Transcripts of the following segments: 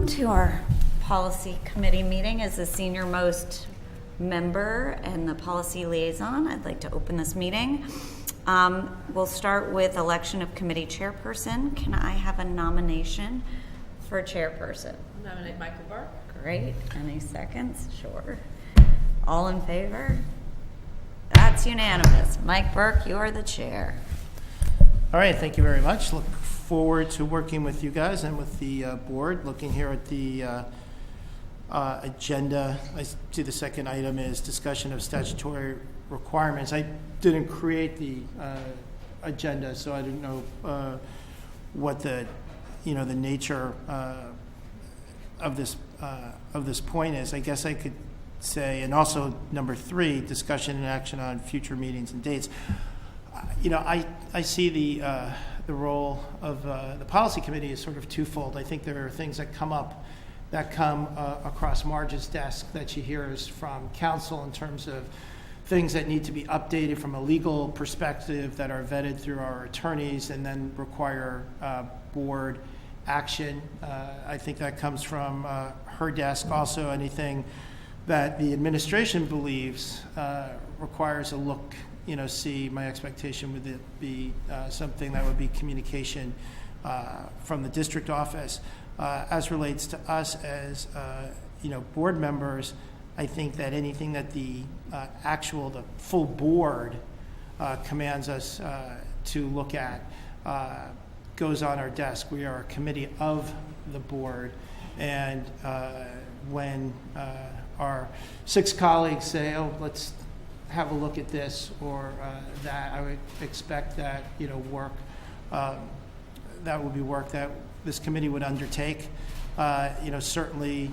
To our policy committee meeting. As the senior most member and the policy liaison, I'd like to open this meeting. We'll start with election of committee chairperson. Can I have a nomination for chairperson? Nominate Michael Burke. Great. Any seconds? Sure. All in favor? That's unanimous. Mike Burke, you are the chair. All right, thank you very much. Look forward to working with you guys and with the board. Looking here at the agenda, I see the second item is discussion of statutory requirements. I didn't create the agenda, so I didn't know what the nature of this point is. I guess I could say, and also number 3, discussion and action on future meetings and dates. I see the role of the policy committee is sort of twofold. I think there are things that come across Marge's desk that she hears from council in terms of things that need to be updated from a legal perspective that are vetted through our attorneys and then require board action. I think that comes from her desk. Also, anything that the administration believes requires a look. See, my expectation would be something that would be communication from the district office. As relates to us as, board members, I think that anything that the full board commands us to look at goes on our desk. We are a committee of the board, and when our 6 colleagues say, oh, let's have a look at this or that, I would expect that work that would be work that this committee would undertake. Certainly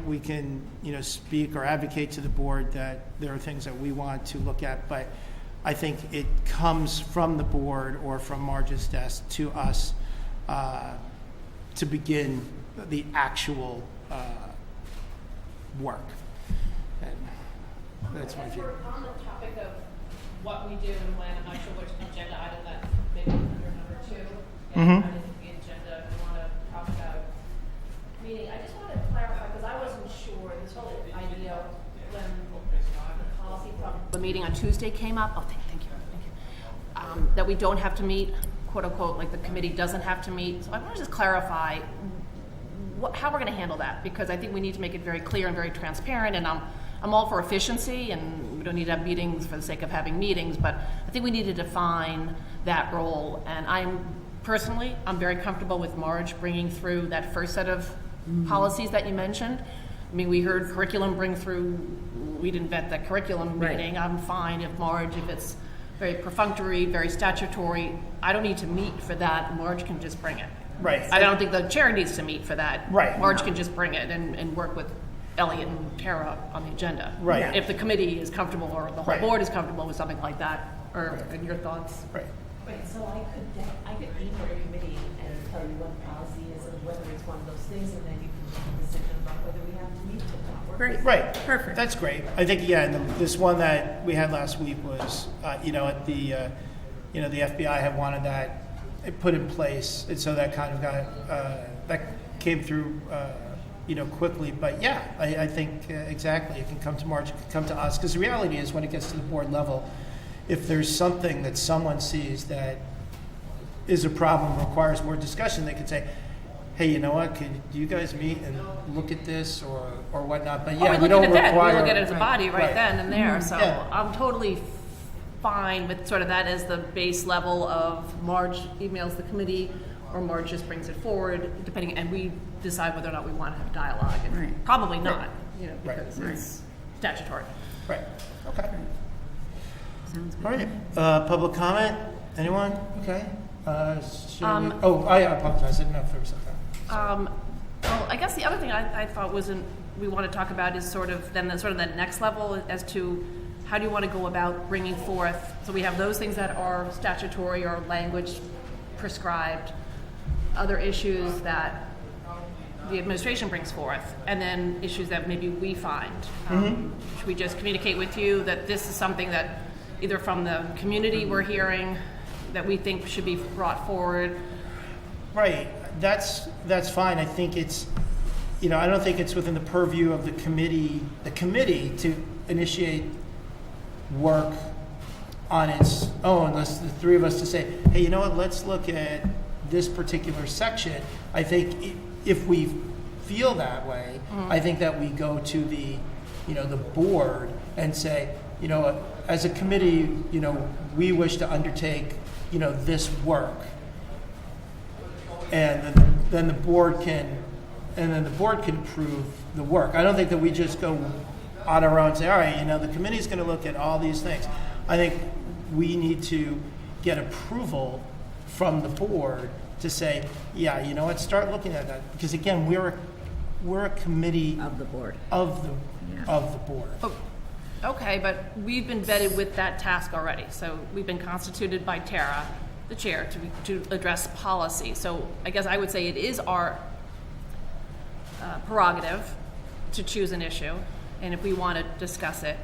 we can speak or advocate to the board that there are things that we want to look at, but I think it comes from the board or from Marge's desk to us to begin the actual work. That's my view. On the topic of what we do and when, I'm not sure which agenda item that maybe under number 2. And I didn't the agenda we want to talk about meeting. I just want to clarify because I wasn't sure this whole idea when the policy from the meeting on Tuesday came up. Oh, thank you. That we don't have to meet, quote unquote, like the committee doesn't have to meet. So I want to just clarify how we're going to handle that, because I think we need to make it very clear and very transparent. And I'm all for efficiency, and we don't need to have meetings for the sake of having meetings, but I think we need to define that role. And I'm very comfortable with Marge bringing through that first set of policies that you mentioned. I mean, we heard curriculum bring through, we didn't vet that curriculum meeting. I'm fine if it's very perfunctory, very statutory. I don't need to meet for that. Marge can just bring it. Right. I don't think the chair needs to meet for that. Right. Marge can just bring it and work with Elliot and Tara on the agenda. Right. If the committee is comfortable or the whole board is comfortable with something like that, or in your thoughts. Right. Right, so I could email the committee and tell you what the policy is and whether it's one of those things, and then you can make a decision about whether we have to meet or not. Great. Right. Perfect. That's great. I think, and this one that we had last week was, at the, the FBI had wanted that put in place, and so that kind of got, that came through, quickly. But yeah, I think exactly. It can come to March, it can come to us, because the reality is when it gets to the board level, if there's something that someone sees that is a problem, requires more discussion, they could say, hey, you know what, do you guys meet and look at this or whatnot? But yeah, we don't require. We look at it as a body right then and there. So yeah. I'm totally fine with sort of that as the base level of Marge emails the committee, or Marge just brings it forward, depending, and we decide whether or not we want to have dialogue. And probably not, because it's statutory. Right. Okay. Sounds good. All right. Public comment? Anyone? Okay. I apologize. I didn't know if there was something. Well, I guess the other thing I thought we want to talk about is sort of the next level as to how do you want to go about bringing forth. So we have those things that are statutory or language prescribed, other issues that the administration brings forth, and then issues that maybe we find. Should we just communicate with you that this is something that either from the community we're hearing that we think should be brought forward? Right. That's fine. I think it's I don't think it's within the purview of the committee to initiate work on its own, unless the three of us to say, hey, you know what, let's look at this particular section. I think if we feel that way, I think that we go to the board and say, as a committee, we wish to undertake, this work. And then the board can approve the work. I don't think that we just go on our own and say, all right, the committee's going to look at all these things. I think we need to get approval from the board to say, yeah, what, start looking at that. Because again, we're a committee Of the board. of the board. Oh, okay, but we've been vetted with that task already. So we've been constituted by Tara, the chair, to address policy. So I guess I would say it is our prerogative to choose an issue, and if we want to discuss it,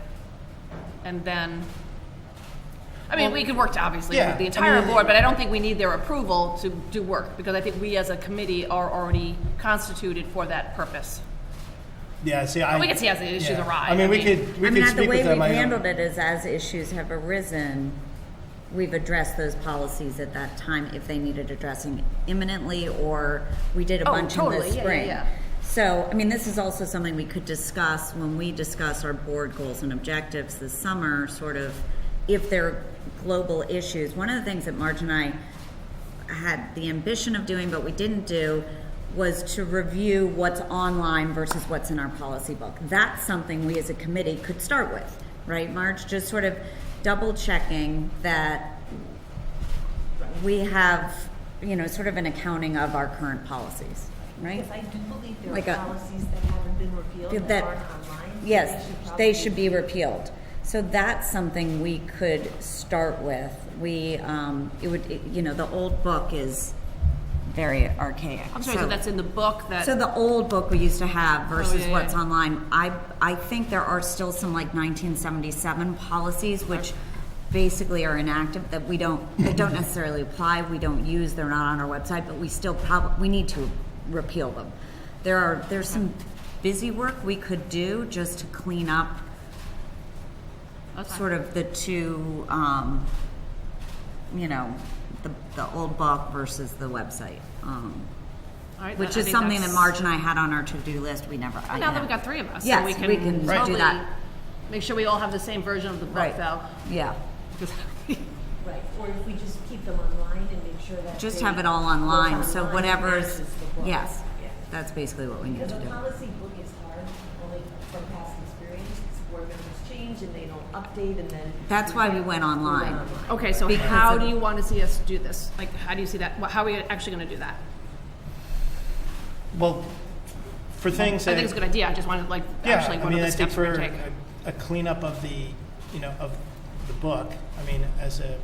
and then, we could work obviously Yeah, with the entire I mean, board, but I don't think we need their approval to do work, because I think we as a committee are already constituted for that purpose. Yeah, see, We can see as the issues arise. I mean, we I mean- could the speak way with them. we've I don't- handled it is as issues have arisen, we've addressed those policies at that time if they needed addressing imminently, or we did a Oh, bunch totally. in the Yeah, spring. yeah. So, this is also something we could discuss when we discuss our board goals and objectives this summer, sort of, if there are global issues. One of the things that Marge and I had the ambition of doing, but we didn't do, was to review what's online versus what's in our policy book. That's something we as a committee could start with, right, Marge? Just sort of double checking that we have, sort of an accounting of our current policies, right? Because I do believe there Like are a- policies that haven't been repealed that aren't online. so Yes, they should probably- be repealed. So that's something we could start with. The old book is very archaic. I'm sorry, so that's in the book that. So the old book we used to have versus yeah, what's yeah. online, I think there are still some like 1977 policies which basically are inactive that that don't necessarily apply, we don't use, they're not on our website, but we still we need to repeal them. There's some busy work we could do just to clean up Okay. sort of the two, the old book versus the website. All right, Which I is think something that that's- Marge and I had on our to-do list. We never. Well, now that we got three of us, Yes, so we we can can Right. do totally that. make sure we all have the same version of the book, Right. though. Yeah. Right, or if we just keep them online and make sure that. Just they- have it all what's online, so online whatever's, matches the book. yes, Yeah. that's basically what we need Because to a do. policy book is hard, only from past experience, board members change and they don't update and then. That's why we went online. Okay, so Because how of- do you want to see us do this? Like, how do you see that? How are we actually going to do that? Well, for things I that think it's a good idea. I just wanted, like, yeah, actually, I what mean, are I the think steps we're for going to take? a cleanup of the of the book. I mean, as a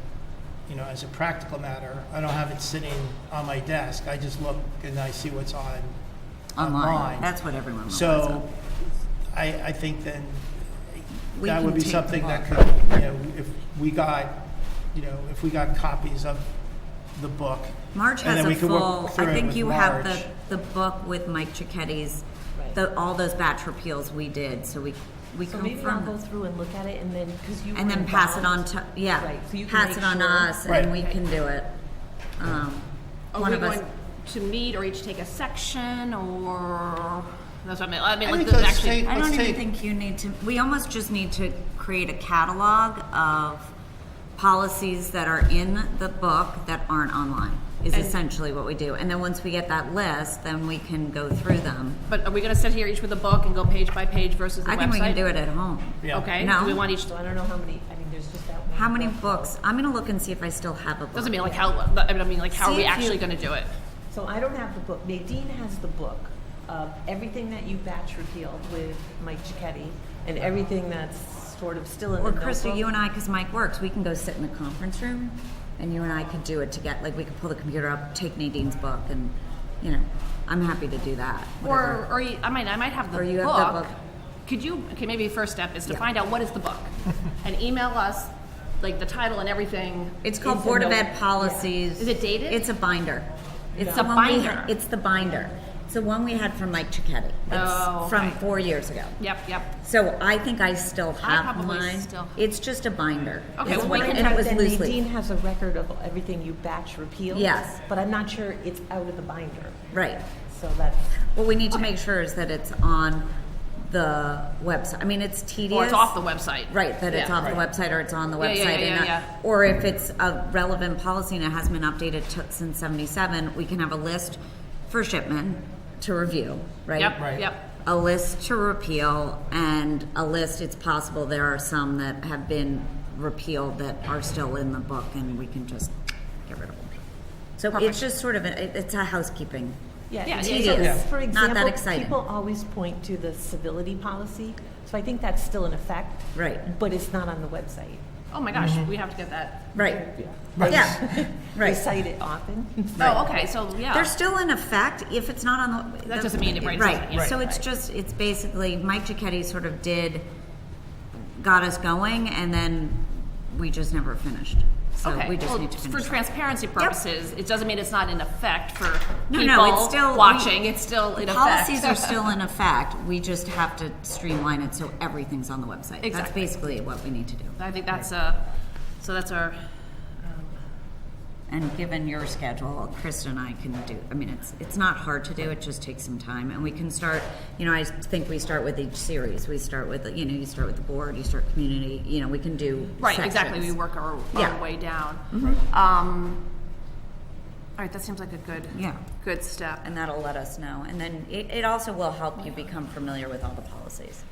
as a practical matter, I don't have it sitting on my desk. I just look and I see what's on Online, that's what everyone wants. So, I think then We that can would be take something the that book. could, if we got, if we got copies of the book. Marge and has then a we could work full, through I it think with you have Marge. the book with Mike Cicchetti's, Right. all those batch repeals we did, so we So come maybe I'll from, go through and look at it and then, because you. and were then pass it on involved. to, yeah, Right, so you can pass make it on to sure. us, Right. and we can do it. Are One we of us. going to meet or each take a section, or that's what I mean? I mean, I like, think the let's actually. take- I don't let's even take- think you need to, we almost just need to create a catalog of policies that are in the book that aren't online, is And- essentially what we do. And then once we get that list, then we can go through them. But are we going to sit here each with a book and go page by page versus the website? I think we can do it at home. Yeah. Okay. No. Do we want each? So I don't know how many, there's just that one. How many book. books? I'm gonna look and see if I still have a book. Doesn't mean like how. I mean, like, how See are we if you- actually going to do it? So I don't have the book. Nadine has the book of everything that you batch repealed with Mike Cicchetti and everything that's sort of still in the Or notebook. Krista, you and I, because Mike works, we can go sit in the conference room, and you and I could do it together. Like, we could pull the computer up, take Nadine's book, and, I'm happy to do that. whatever. I might have the Or you book. have the book. Could you? Okay, maybe first step is to Yeah. find out what is the book, and email us like the title and everything. It's called It's a Board of note- Ed Policies. Is it dated? It's a binder. It's It's the a one we binder. It's the binder. It's the one we had from Mike Cicchetti. Oh, It's from okay. 4 years ago. Yep. So I think I still have probably mine. still- It's just a binder. Okay, It's well, what- we can and it was Then loose Nadine leaf. has a record of everything you batch repealed. Yes. But I'm not sure it's out of the binder, Right. so that's. What we need to make sure is that it's on the website. I mean, it's tedious. Or it's off the website. Right, that it's Yeah. off the website or it's on the Yeah, website. yeah, yeah, and yeah. Or if it's a relevant policy and it hasn't been updated since 77, we can have a list for shipment to review, right? Yep. Right. Yep. A list to repeal, and a list, it's possible there are some that have been repealed that are still in the book and we can just get rid of them. So Perfect. it's just sort of, it's a housekeeping. Yeah, it's- yeah, yeah. so, for Not example, that exciting. people always point to the civility policy, so I think that's still in effect. Right. But it's not on the website. Oh my gosh, we have to get that. Right, Right. yeah, They right. cite it often. Oh, okay, so yeah. They're still in effect if it's not on the. That doesn't mean it breaks Right, it, yeah. so it's Right. just, it's basically, Mike Cicchetti sort of got us going, and then we just never finished. So Okay, we just well, need to for finish. that. transparency purposes, it doesn't mean it's not in effect for No, people no, it's still watching. It's still in effect. Policies are still in effect, we just have to streamline it so everything's on the website. That's Exactly. basically what we need to do. I think that's so that's our. And given your schedule, Krista and I can do, I mean, it's not hard to do, it just takes some time. And we can start, I think we start with each series. We start with, you start with the board, you start community, we can do Right, exactly. We sections. work our Yeah. way down. All right, that seems like a good step. And that'll let us know. And then it also will help you become familiar with all the policies.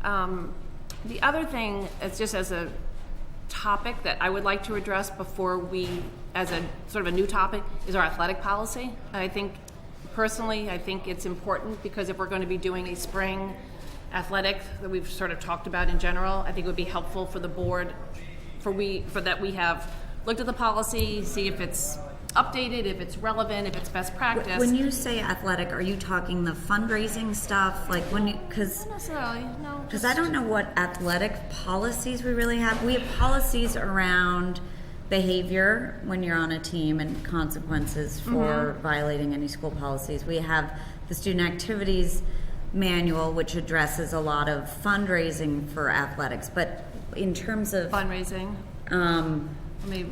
The other thing, is just as a topic that I would like to address before we, as a sort of a new topic, is our athletic policy. I think it's important because if we're going to be doing a spring athletic that we've sort of talked about in general, I think it would be helpful for the board, for that we have looked at the policy, see if it's updated, if it's relevant, if it's best practice. When you say athletic, are you talking the fundraising stuff? Like because Not necessarily, no. Because I don't know what athletic policies we really have. We have policies around behavior when you're on a team and consequences for violating any school policies. We have the student activities manual, which addresses a lot of fundraising for athletics. But in terms of Fundraising. Let me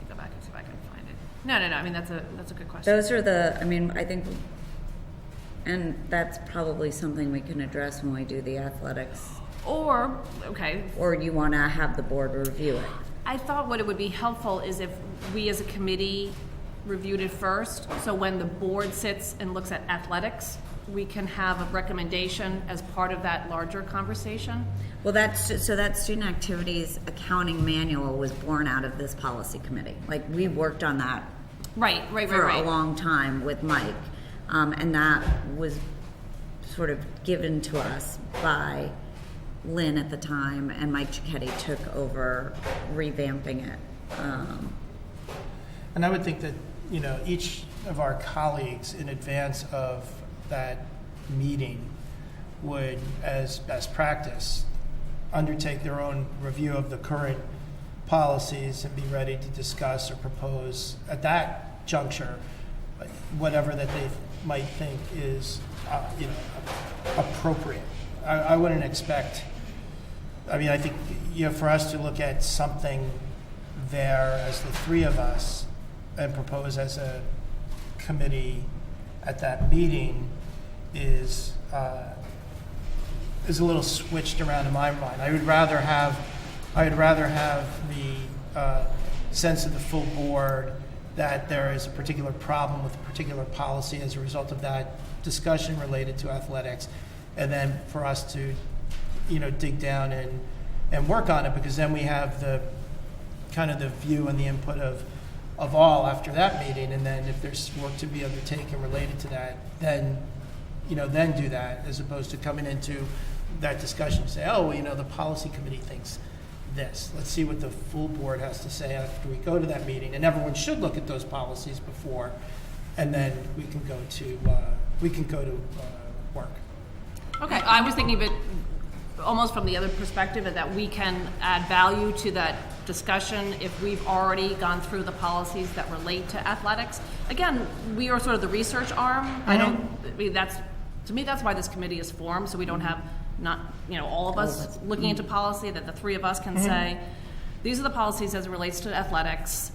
go back and see if I can find it. No. I mean, that's a good question. those are I think, and that's probably something we can address when we do the athletics. Or Or you want to have the board review it. I thought what it would be helpful is if we as a committee reviewed it first, so when the board sits and looks at athletics, we can have a recommendation as part of that larger conversation. Well, that student activities accounting manual was born out of this policy committee. Like, we worked on that Right. for a long time with Mike, and that was sort of given to us by Lynn at the time, and Mike Cicchetti took over revamping it. And I would think that, each of our colleagues in advance of that meeting would, as best practice, undertake their own review of the current policies and be ready to discuss or propose at that juncture whatever that they might think is, appropriate. I wouldn't expect, I think, for us to look at something there as the three of us and propose as a committee at that meeting is a little switched around in my mind. I would rather have the sense of the full board that there is a particular problem with a particular policy as a result of that discussion related to athletics, and then for us to, dig down and work on it, because then we have the kind of the view and the input of all after that meeting, and then if there's work to be undertaken related to that, then do that, as opposed to coming into that discussion and say, the policy committee thinks this. Let's see what the full board has to say after we go to that meeting, and everyone should look at those policies before, and then we can go to work. Okay, I was thinking of it almost from the other perspective, that we can add value to that discussion if we've already gone through the policies that relate to athletics. again, we are sort of the research arm. I mean, to me, that's why this committee is formed, so we don't have all of us looking into policy, that the three of us can say, these are the policies as it relates to athletics.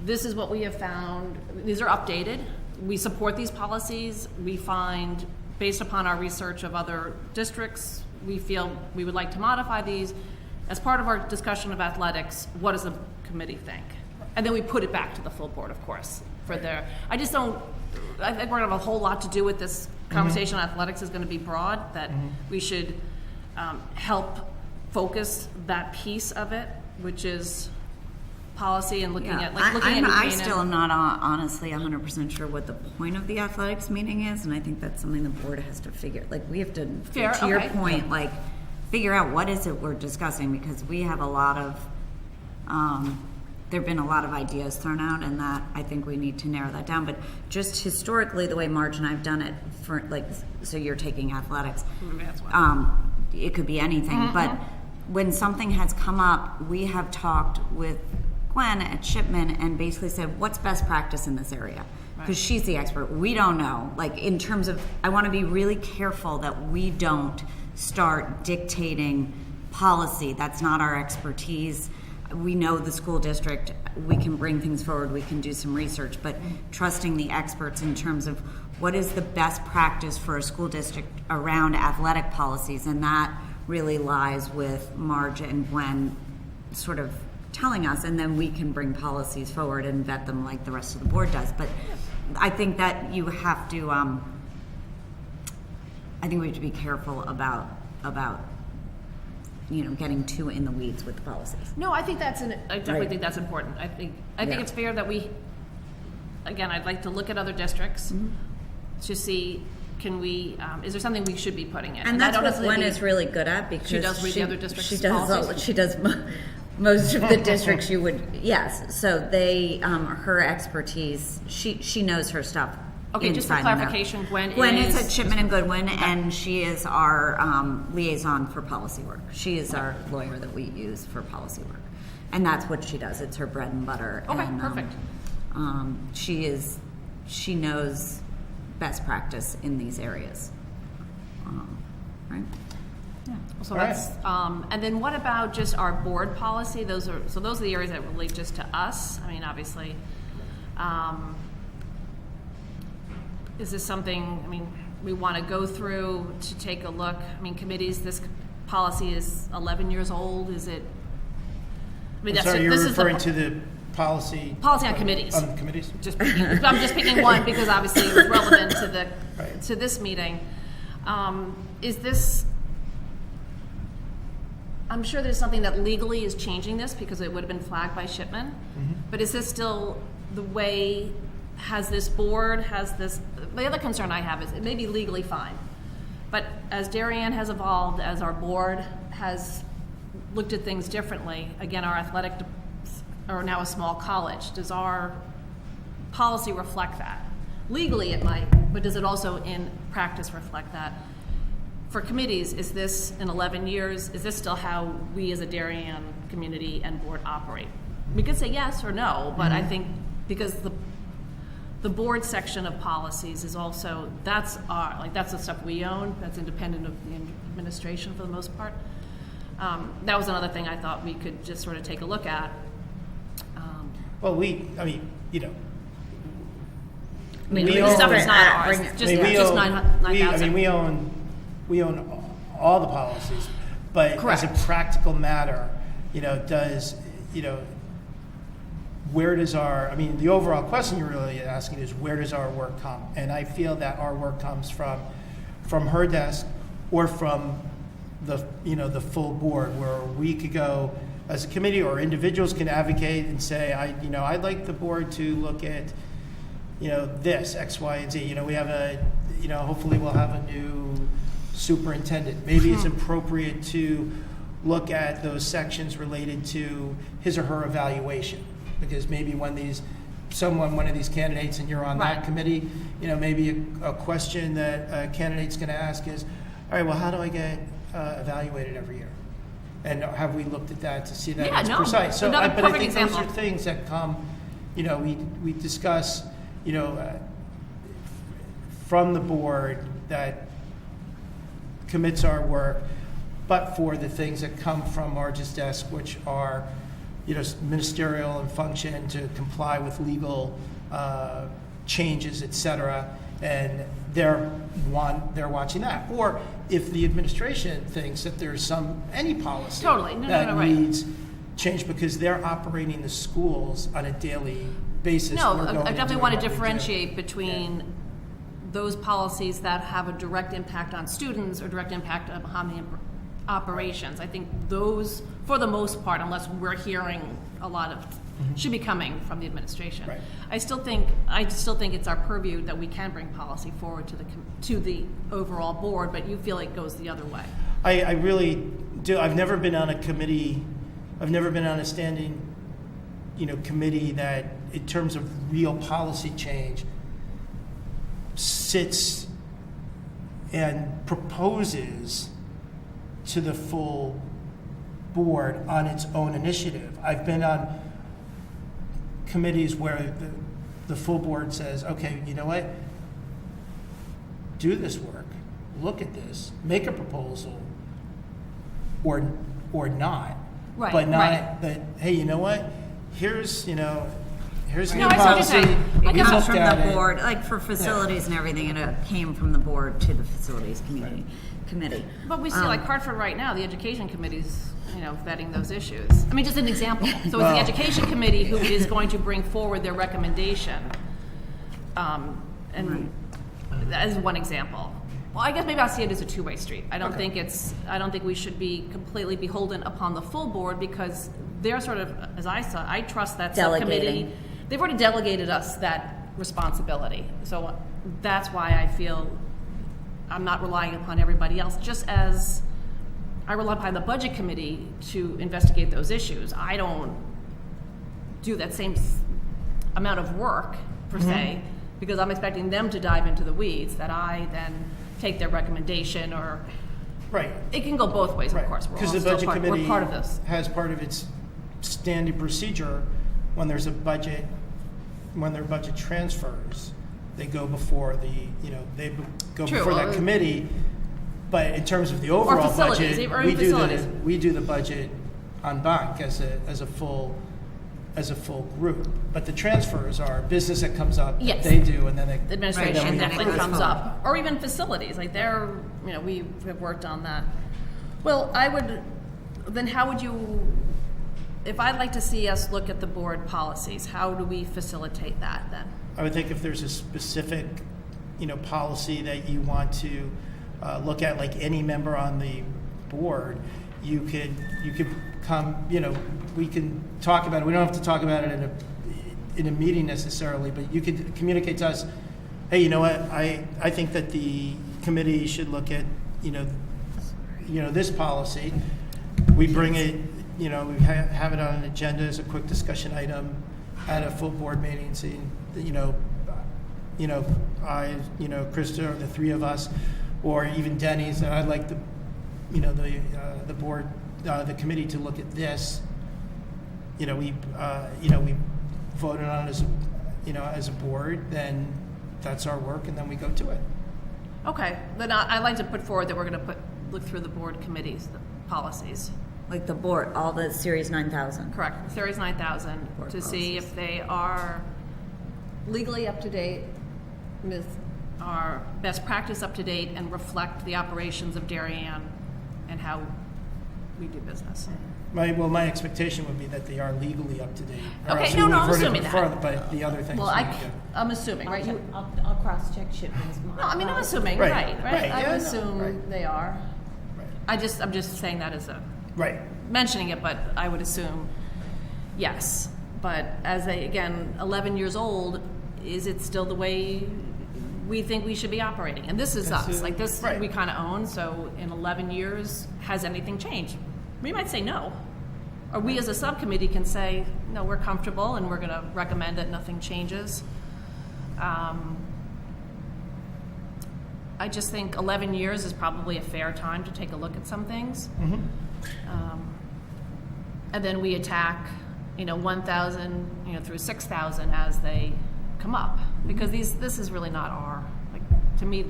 This is what we have found. These are updated. We support these policies. We find, based upon our research of other districts, we feel we would like to modify these. As part of our discussion of athletics, what does the committee think? And then we put it back to the full board, of course, for their, I think we're gonna have a whole lot to do with this conversation. Athletics is gonna be broad, that we should help focus that piece of it, which is policy and looking at, like, looking at New I Canaan. still am not honestly 100% sure what the point of the athletics meeting is, and I think that's something the board has to figure. Like, we have to, Fair, to your okay. point, like, figure out what is it we're discussing, because we have a lot of, there have been a lot of ideas thrown out, and that I think we need to narrow that down. But just historically, the way Marge and I have done it, for like, so you're taking athletics, That's why. it could be anything, but when something has come up, we have talked with Gwen at Shipman and basically said, what's best practice in this area? Because she's the expert. We don't know. Like, in terms of, I want to be really careful that we don't start dictating policy. That's not our expertise. We know the school district. We can bring things forward. We can do some research, but trusting the experts in terms of what is the best practice for a school district around athletic policies, and that really lies with Marge and Gwen sort of telling us, and then we can bring policies forward and vet them like the rest of the board does. But I think that you have to, I think we have to be careful about getting too in the weeds with the policies. No, I think I definitely Right. think that's important. I think Yeah. it's fair that we, again, I'd like to look at other districts to see, can we, is there something we should be putting in? And that's I don't what necessarily Gwen need- is really good at, because She does read the other districts' she does policies? she does most of the districts you would, yes. So they, her expertise, she knows her stuff. Okay, just for inside and out. clarification, Gwen is is- at Shipman and Goodwin, and she is our liaison for policy work. She is our lawyer that we use for policy work, and that's what she does. It's her bread and butter. Okay, and, perfect. She knows best practice in these areas, right? So All right. that's, and then what about just our board policy? Those are the areas that relate just to us. I mean, obviously, is this something, we want to go through to take a look? Committees, this policy is 11 years old, is it? Sorry, you're this is referring to the policy? Policy on committees. On committees? I'm just picking one because obviously it was relevant to Right. to this meeting. Is this, I'm sure there's something that legally is changing this because it would have been flagged by Shipman, but is this still the way, the other concern I have is it may be legally fine, but as Darien has evolved, as our board has looked at things differently, again, our athletic are now a small college. Does our policy reflect that? Legally it might, but does it also in practice reflect that? For committees, is this, in 11 years, is this still how we as a Darien community and board operate? We could say yes or no, but I think because the board section of policies is also, that's the stuff we own, that's independent of the administration for the most part. That was another thing I thought we could just sort of take a look at. Well, We The stuff is not ours, bring it- just, I mean, we just own- 9,000. we own all the policies, but as a Correct. practical matter, where does the overall question you're really asking is, where does our work come? And I feel that our work comes from her desk or from the full board, where we could go as a committee, or individuals can advocate and say, I'd like the board to look at, this, X, Y, and Z. We have hopefully we'll have a new superintendent. Maybe it's appropriate to look at those sections related to his or her evaluation, because maybe one of these candidates, and you're on that Right. committee, maybe a question that a candidate's going to ask is, all right, well, how do I get evaluated every year? And have we looked at that to see that Yeah, it's no, precise? So, another but I perfect think those example. are things that come, we discuss, from the board that commits our work, but for the things that come from Marge's desk, which are, ministerial and function to comply with legal changes, et cetera, and they're watching that. Or if the administration thinks that there's any policy Totally. that right. needs change because they're operating the schools on a daily basis. No, we're going I and definitely doing want to what we do. differentiate between those policies that have a direct impact on students or direct impact on the operations. I think those, for the most part, unless we're hearing a lot of, should be coming from the administration. Right. I still think it's our purview that we can bring policy forward to the overall board, but you feel it goes the other way. I really do. I've never been on a committee. I've never been on a standing, committee that, in terms of real policy change, sits and proposes to the full board on its own initiative. I've been on committees where the full board says, okay, you know what? Do this work, look at this, make a proposal, or not. Right, But not right. that, hey, you know what? Here's the No, new I see what you're policy. saying. It We comes looked from at the it. board, like for facilities and everything, it came from the board to the facilities committee. But we see, like Hartford right now, the education committee's, vetting those issues. I mean, just an example. So it's the Well- education committee who is going to bring forward their recommendation. And that is one example. Well, I guess maybe I'll see it as a two-way street. I don't think we should be completely beholden upon the full board because they're sort of, as I trust that subcommittee. Delegating. They've already delegated us that responsibility. So that's why I feel I'm not relying upon everybody else, just as I rely upon the budget committee to investigate those issues. I don't do that same amount of work, per se, because I'm expecting them to dive into the weeds, that I then take their recommendation, or Right. it can go both ways, of course. We're Because all the still budget part, committee we're part of this. has part of its standing procedure when there's a budget, when there are budget transfers, they go before they go True, before that well, committee. But in terms of the overall facilities, budget, or facilities. we do the budget en banc as a full group. But the transfers are business that comes up, Yes. that they do, and then they, Administration Right, and then it definitely goes comes forward. up, or even facilities, like they're, we have worked on that. Well, then how would you, if I'd like to see us look at the board policies, how do we facilitate that then? I would think if there's a specific, policy that you want to look at, like any member on the board, you could come, we can talk about it. We don't have to talk about it in a meeting necessarily, but you could communicate to us, hey, you know what? I think that the committee should look at, this policy. We bring it, we have it on an agenda as a quick discussion item at a full board meeting, saying, Krista, or the three of us, or even Denny's, that I'd like the board, the committee to look at this. We voted on it as a board, then that's our work, and then we go to it. Okay, then I'd like to put forward that we're going to look through the board committees, the policies. Like the board, all the Series 9000. Correct, Series 9000, Board to see policies. if they are legally up to date, with our best practice up to date, and reflect the operations of Darien and how we do business. My expectation would be that they are legally up to date. or Okay, else we no, would I'm have heard it assuming before, that. But the other things. Well, we do. I'm assuming, right? I'll cross-check shipments. No, I mean, I'm assuming, Right, right? right, I yeah, would no, assume right. they are. Right. I'm just saying that as a, Right. mentioning it, but I would assume yes. But as again, 11 years old, is it still the way we think we should be operating? And this is us, like this right. we kind of own. So in 11 years, has anything changed? We might say no. Or we as a subcommittee can say, no, we're comfortable and we're going to recommend that nothing changes. I just think 11 years is probably a fair time to take a look at some things. Mm-hmm. And then we attack, 1,000, through 6,000 as they come up, because this is really not our, like, to me,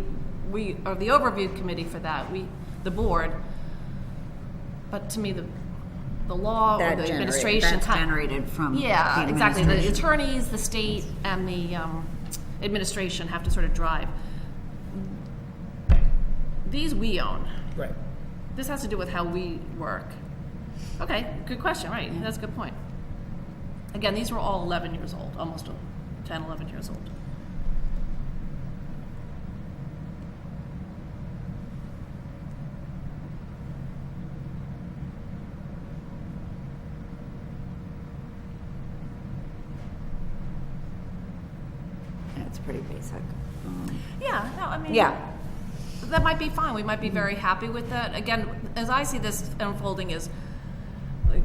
we are the overview committee for that, the board, but to me, the law or the administration. That's generated from Yeah, the exactly. The administration. attorneys, the state, and the administration have to sort of drive. These we own. Right. This has to do with how we work. Okay, good question, right, that's a good point. Again, these were all 11 years old, almost 10, 11 years old. That's pretty basic. Yeah, no, I mean, Yeah. that might be fine. We might be very happy with that. Again, as I see this unfolding is, like,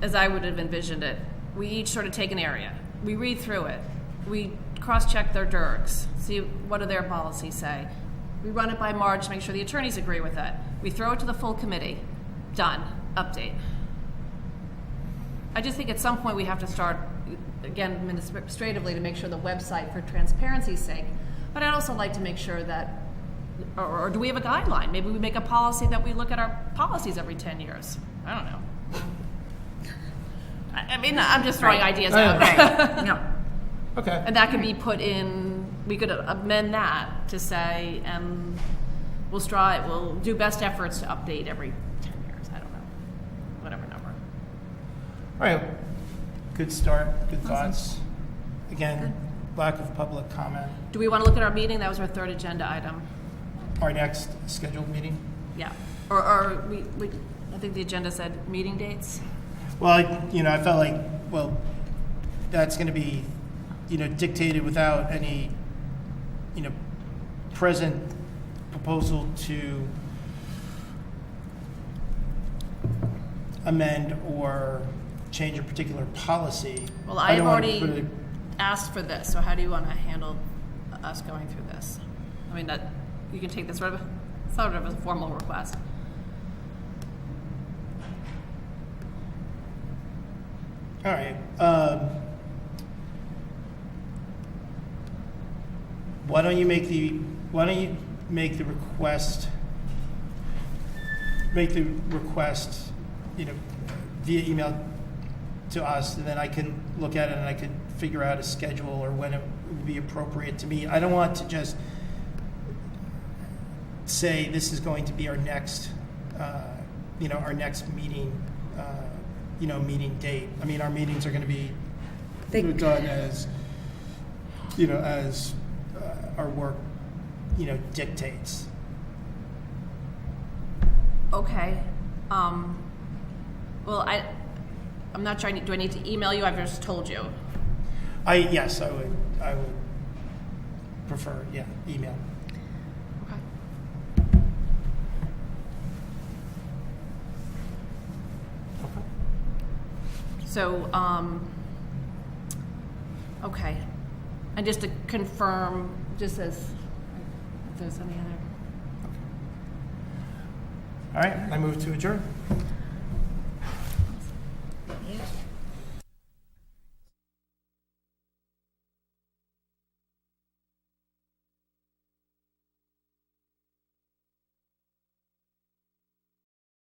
as I would have envisioned it, we each sort of take an area. We read through it. We cross-check their DIRGs, see what do their policies say. We run it by Marge to make sure the attorneys agree with it. We throw it to the full committee. Done. Update. I just think at some point we have to start, again, administratively to make sure the website for transparency's sake, but I'd also like to make sure that, or do we have a guideline? Maybe we make a policy that we look at our policies every 10 years. I don't know. I mean, I'm just throwing ideas out. Right. No. Okay. And that could be put in, we could amend that to say, we'll do best efforts to update every 10 years. I don't know. Whatever number. All right. Good start. Good thoughts. Again, lack of public comment. Do we want to look at our meeting? That was our third agenda item. Our next scheduled meeting? Yeah. Or I think the agenda said meeting dates. Well, I felt like, well, that's going to be, dictated without any, present proposal to amend or change a particular policy. Well, I I've don't wanna already put it- asked for this, so how do you want to handle us going through this? I mean, that you can take this sort of as a formal request. All right. Why don't you make the request? Make the request, via email to us, and then I can look at it and I can figure out a schedule or when it would be appropriate to me. I don't want to just say this is going to be our next, our next meeting. Meeting date. I mean, our meetings are going to be done as, as our work, dictates. Okay. Well, I'm not sure. Do I need to email you? I've just told you. Yes, I would prefer, email. Okay. So, okay. And just to confirm, just as if there's any other. All right, I move to adjourn.